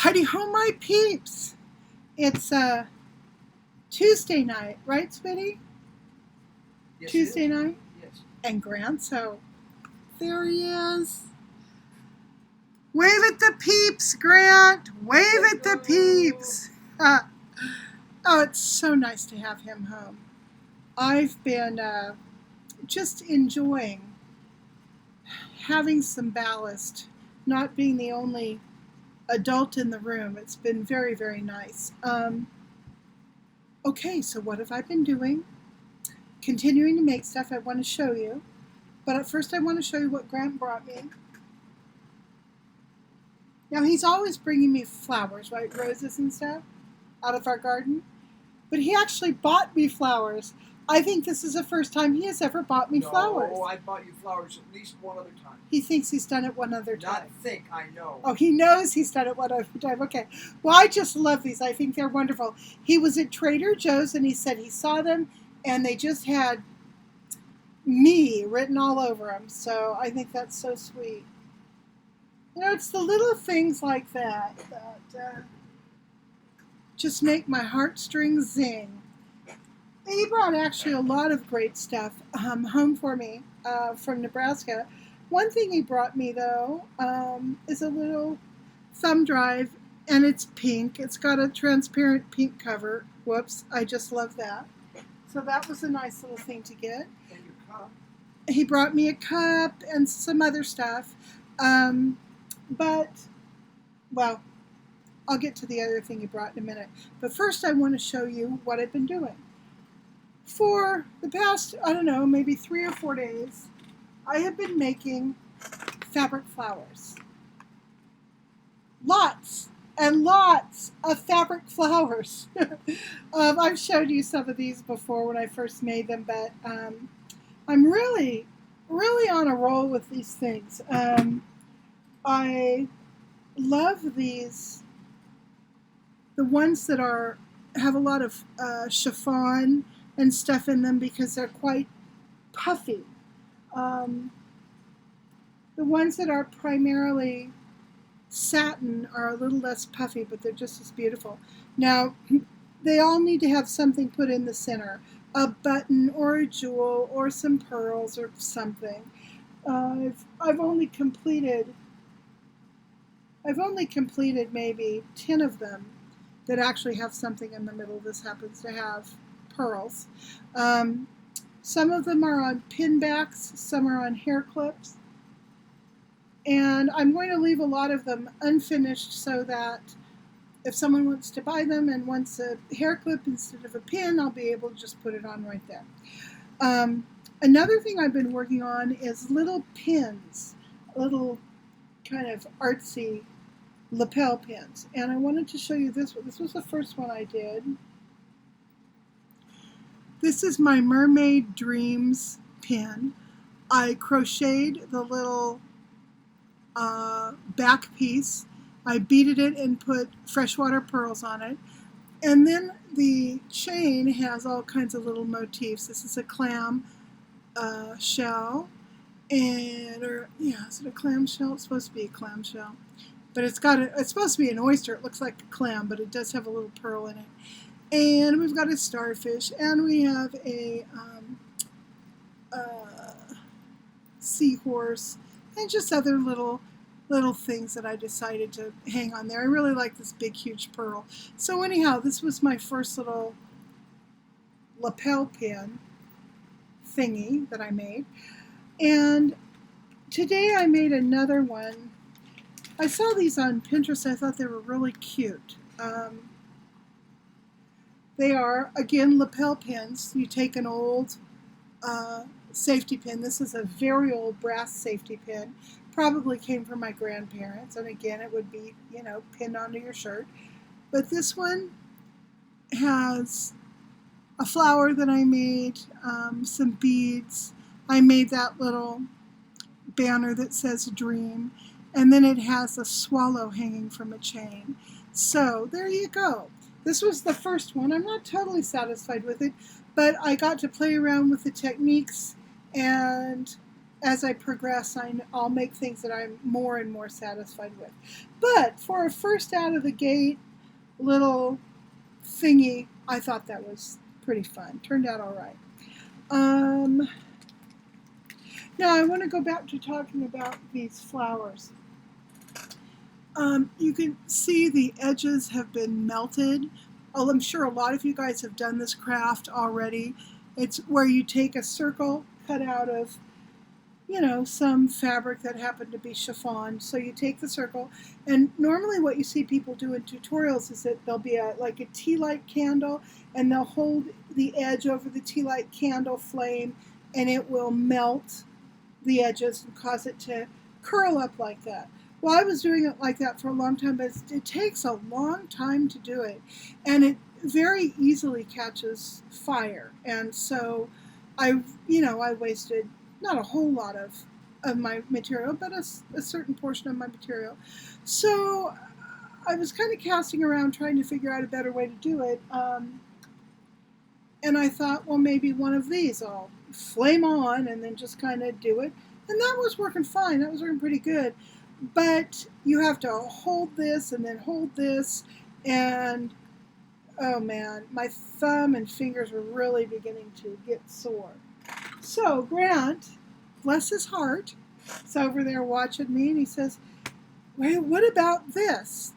Howdy ho, my peeps! It's Tuesday night, right, Smitty? Yes, Tuesday night? Yes. And Grant, so there he is. Wave at the peeps, Grant! Wave at the peeps! Oh, it's so nice to have him home. I've been just enjoying having some ballast, not being the only adult in the room. It's been very, very nice. Okay, so what have I been doing? Continuing to make stuff I want to show you. But at first I want to show you what Grant brought me. Now he's always bringing me flowers, right? Roses and stuff out of our garden. But he actually bought me flowers. I think this is the first time he has ever bought me flowers. No, I bought you flowers at least one other time. He thinks he's done it one other time. Not think, I know. Oh, he knows he's done it one other time. Okay. Well, I just love these. I think they're wonderful. He was at Trader Joe's and he said he saw them and they just had me written all over them. So I think that's so sweet. You know, it's the little things like that that just make my heartstrings zing. He brought actually a lot of great stuff home for me from Nebraska. One thing he brought me, though, is a little thumb drive, and it's pink. It's got a transparent pink cover. Whoops, I just love that. So that was a nice little thing to get. And your cup. He brought me a cup and some other stuff. But, well, I'll get to the other thing he brought in a minute. But first I want to show you what I've been doing. For the past, I don't know, maybe 3 or 4 days, I have been making fabric flowers. Lots and lots of fabric flowers. I've showed you some of these before when I first made them, but I'm really on a roll with these things. I love these, the ones that have a lot of chiffon and stuff in them because they're quite puffy. The ones that are primarily satin are a little less puffy, but they're just as beautiful. Now, they all need to have something put in the center, a button or a jewel or some pearls or something. I've only completed maybe 10 of them that actually have something in the middle. This happens to have pearls. Some of them are on pin backs, some are on hair clips. And I'm going to leave a lot of them unfinished so that if someone wants to buy them and wants a hair clip instead of a pin, I'll be able to just put it on right there. Another thing I've been working on is little pins, little kind of artsy lapel pins. And I wanted to show you this one. This was the first one I did. This is my Mermaid Dreams pin. I crocheted the little back piece. I beaded it and put freshwater pearls on it. And then the chain has all kinds of little motifs. This is a clam shell. Is it a clam shell? It's supposed to be a clam shell. But it's supposed to be an oyster. It looks like a clam, but it does have a little pearl in it. And we've got a starfish, and we have a seahorse, and just other little things that I decided to hang on there. I really like this big, huge pearl. So anyhow, this was my first little lapel pin thingy that I made. And today I made another one. I saw these on Pinterest. I thought they were really cute. They are, again, lapel pins. You take an old safety pin. This is a very old brass safety pin. Probably came from my grandparents. And again, it would be, pinned onto your shirt. But this one has a flower that I made, some beads. I made that little banner that says dream. And then it has a swallow hanging from a chain. So there you go. This was the first one. I'm not totally satisfied with it, but I got to play around with the techniques, and as I progress, I'll make things that I'm more and more satisfied with. But for a first out of the gate little thingy, I thought that was pretty fun. Turned out all right. Now I want to go back to talking about these flowers. You can see the edges have been melted. Oh, I'm sure a lot of you guys have done this craft already. It's where you take a circle cut out of, some fabric that happened to be chiffon. So you take the circle, and normally what you see people do in tutorials is that there'll be like a tea light candle, and they'll hold the edge over the tea light candle flame, and it will melt the edges and cause it to curl up like that. Well, I was doing it like that for a long time, but it takes a long time to do it, and it very easily catches fire. And so I wasted not a whole lot of my material, but a certain portion of my material. So I was kind of casting around trying to figure out a better way to do it. And I thought, well, maybe one of these I'll flame on and then just kind of do it. And that was working fine. That was working pretty good. But you have to hold this and then hold this. And, oh man, my thumb and fingers were really beginning to get sore. So Grant, bless his heart, is over there watching me, and he says, well, what about this?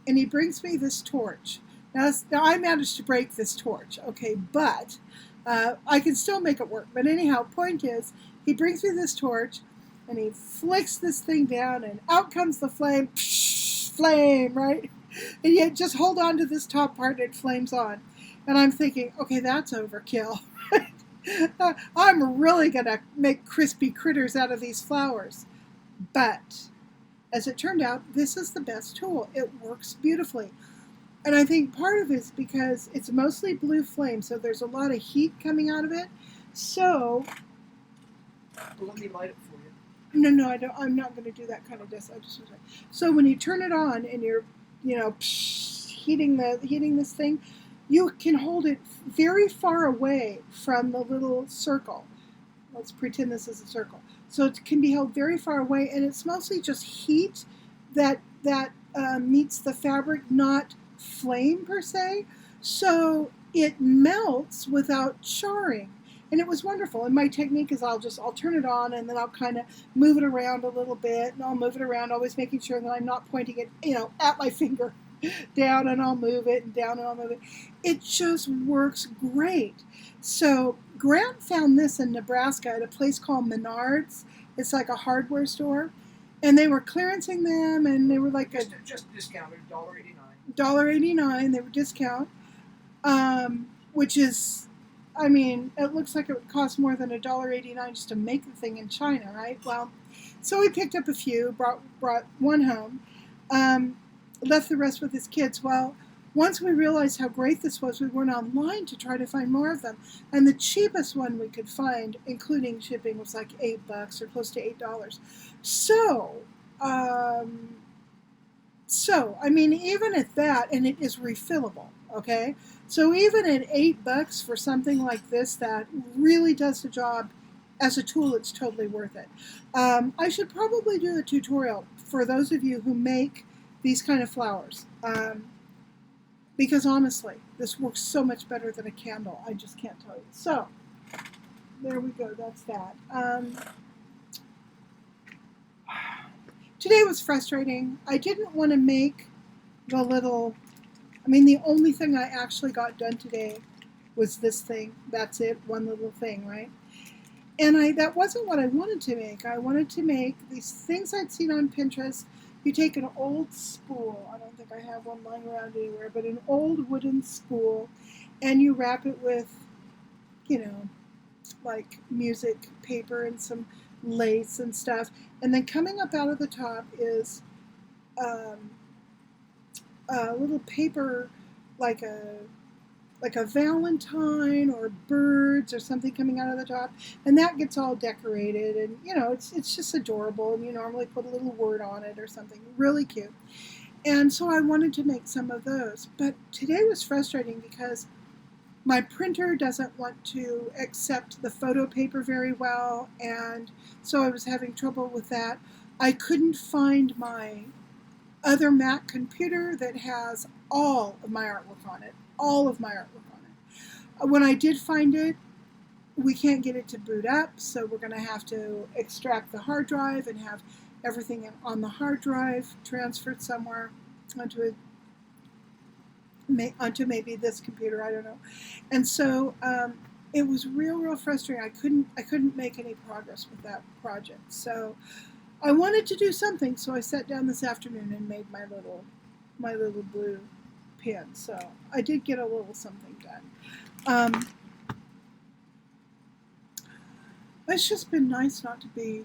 And he brings me this torch. Now I managed to break this torch, okay, but I can still make it work. But anyhow, point is, he brings me this torch, and he flicks this thing down, and out comes the flame, psh, flame, right? And yet just hold on to this top part, and it flames on. And I'm thinking, okay, that's overkill. I'm really going to make crispy critters out of these flowers. But as it turned out, this is the best tool. It works beautifully. And I think part of it is because it's mostly blue flame, so there's a lot of heat coming out of it. So, Well, let me light it for you. no, I'm not going to do that kind of this. So when you turn it on and you're, heating this thing, you can hold it very far away from the little circle. Let's pretend this is a circle. So it can be held very far away, and it's mostly just heat that meets the fabric, not flame per se. So it melts without charring. And it was wonderful. And my technique is I'll turn it on, and then I'll kind of move it around a little bit, and I'll move it around, always making sure that I'm not pointing it, at my finger. Down, and I'll move it, and down, and I'll move it. It just works great. So Grant found this in Nebraska at a place called Menards. It's like a hardware store, and they were clearancing them, and they were like just discounted $1.89. $1.89. They were discount, which is, it looks like it would cost more than $1.89 just to make the thing in China, right? Well, so we picked up a few, brought one home. Left the rest with his kids. Well, once we realized how great this was, we went online to try to find more of them. And the cheapest one we could find, including shipping, was like $8 or close to $8. So, even at that, and it is refillable, okay? So even at $8 for something like this that really does the job as a tool, it's totally worth it. I should probably do a tutorial for those of you who make these kind of flowers, because honestly, this works so much better than a candle. I just can't tell you. So, there we go. That's that. Today was frustrating. I didn't want to make the little, the only thing I actually got done today was this thing. That's it, one little thing, right? And that wasn't what I wanted to make. I wanted to make these things I'd seen on Pinterest. You take an old spool, I don't think I have one lying around anywhere, but an old wooden spool, and you wrap it with, like music paper and some lace and stuff. And then coming up out of the top is a little paper, like a Valentine or birds or something coming out of the top, and that gets all decorated, and it's just adorable, and you normally put a little word on it or something really cute. And so I wanted to make some of those, but today was frustrating because my printer doesn't want to accept the photo paper very well, and so I was having trouble with that. I couldn't find my other Mac computer that has all of my artwork on it. All of my artwork on it. When I did find it, we can't get it to boot up, so we're going to have to extract the hard drive and have everything on the hard drive transferred somewhere onto maybe this computer, I don't know. And so it was real frustrating. I couldn't make any progress with that project. So I wanted to do something, so I sat down this afternoon and made my little blue pin. So I did get a little something done. It's just been nice not to be,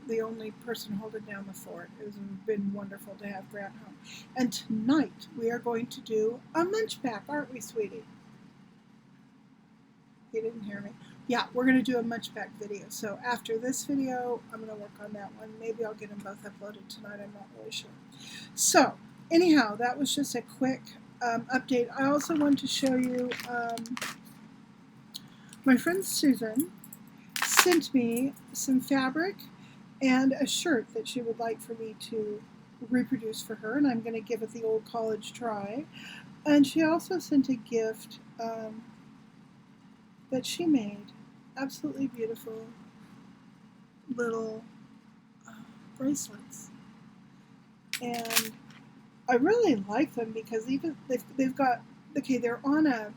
the only person holding down the fort. It's been wonderful to have Grant home. And tonight we are going to do a munch pack, aren't we, sweetie? He didn't hear me. Yeah, we're going to do a munch pack video. So after this video, I'm going to work on that one. Maybe I'll get them both uploaded tonight. I'm not really sure. So anyhow, that was just a quick update. I also wanted to show you my friend Susan sent me some fabric and a shirt that she would like for me to reproduce for her, and I'm going to give it the old college try. And she also sent a gift that she made. Absolutely beautiful little bracelets. And I really like them because even they've got, okay, they're on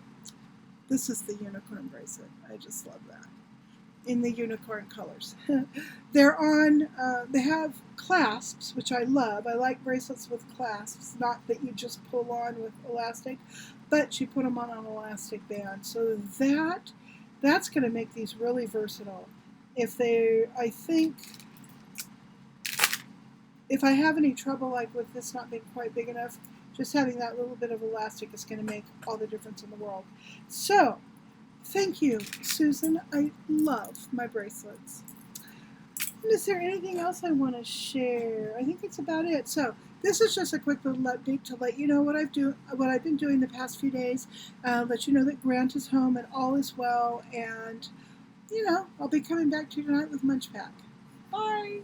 this is the unicorn bracelet. I just love that. In the unicorn colors. They're on, they have clasps, which I love. I like bracelets with clasps, not that you just pull on with elastic, but you put them on an elastic band. So that's going to make these really versatile. I think, if I have any trouble like with this not being quite big enough, just having that little bit of elastic is going to make all the difference in the world. So, thank you, Susan. I love my bracelets. And is there anything else I want to share? I think that's about it. So this is just a quick little update to let you know what I've been doing the past few days. Let you know that Grant is home and all is well. And, I'll be coming back to you tonight with Munch Pack. Bye.